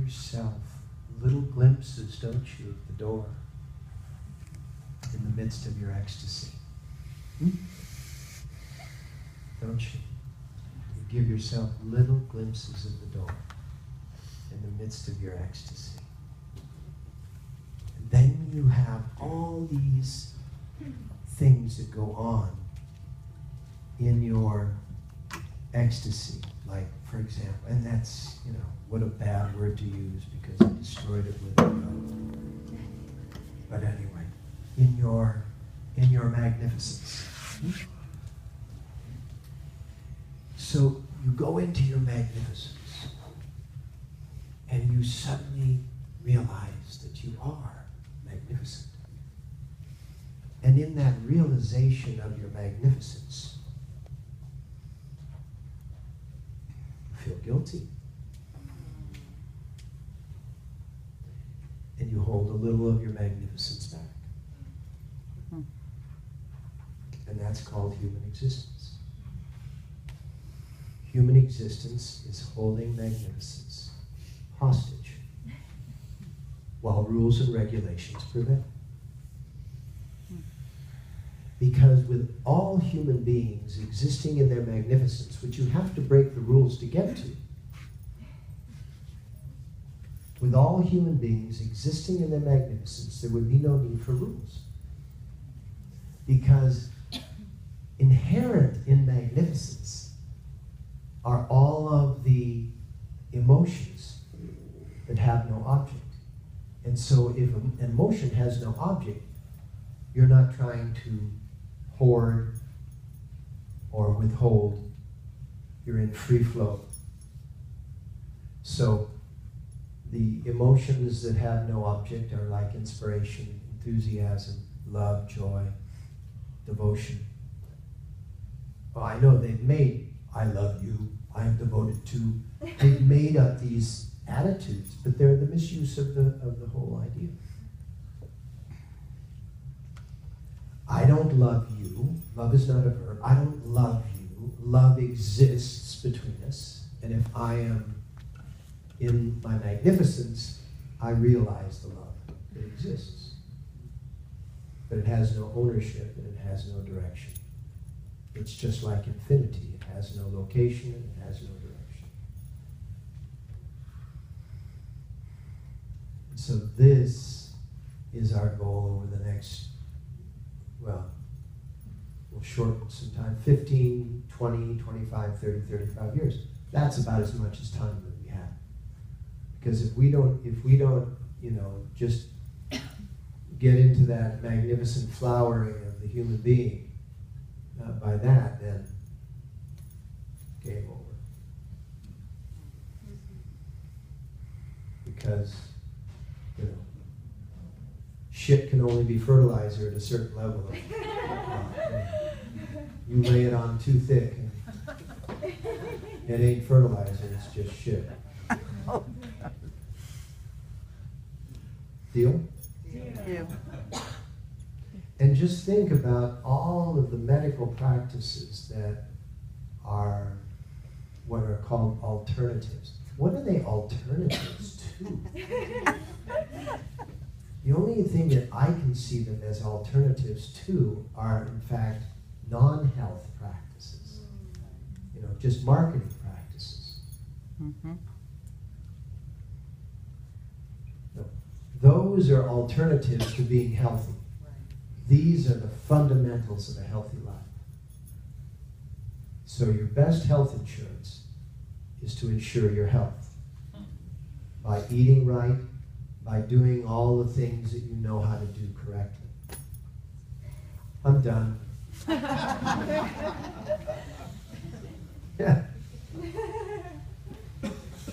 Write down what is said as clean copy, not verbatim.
yourself little glimpses, don't you, of the door in the midst of your ecstasy? Don't you? You give yourself little glimpses of the door in the midst of your ecstasy. And then you have all these things that go on in your ecstasy, like, for example, and that's, what a bad word to use because I destroyed it with it. But anyway, in your magnificence. So you go into your magnificence and you suddenly realize that you are magnificent. And in that realization of your magnificence, you feel guilty. And you hold a little of your magnificence back. And that's called human existence. Human existence is holding magnificence hostage while rules and regulations prevail. Because with all human beings existing in their magnificence, which you have to break the rules to get to, with all human beings existing in their magnificence, there would be no need for rules. Because inherent in magnificence are all of the emotions that have no object. And so if an emotion has no object, you're not trying to hoard or withhold. You're in free flow. So the emotions that have no object are like inspiration, enthusiasm, love, joy, devotion. Well, I know they've made, I love you, I am devoted to. They've made up these attitudes, but they're the misuse of the whole idea. I don't love you. Love is not a verb. I don't love you. Love exists between us. And if I am in my magnificence, I realize the love that exists. But it has no ownership and it has no direction. It's just like infinity. It has no location and it has no direction. And so this is our goal over the next, well, we'll shorten some time, 15, 20, 25, 30, 35 years. That's about as much as time that we have. Because if we don't, just get into that magnificent flowering of the human being, by that, then game over. Because, shit can only be fertilizer at a certain level. You lay it on too thick, and it ain't fertilizer, it's just shit. Deal? Yeah. And just think about all of the medical practices that are what are called alternatives. What are they alternatives to? The only thing that I can see them as alternatives to are, in fact, non-health practices. Just marketing practices. Mm-hmm. No. Those are alternatives to being healthy. These are the fundamentals of a healthy life. So your best health insurance is to ensure your health. By eating right, by doing all the things that you know how to do correctly. I'm done. Yeah.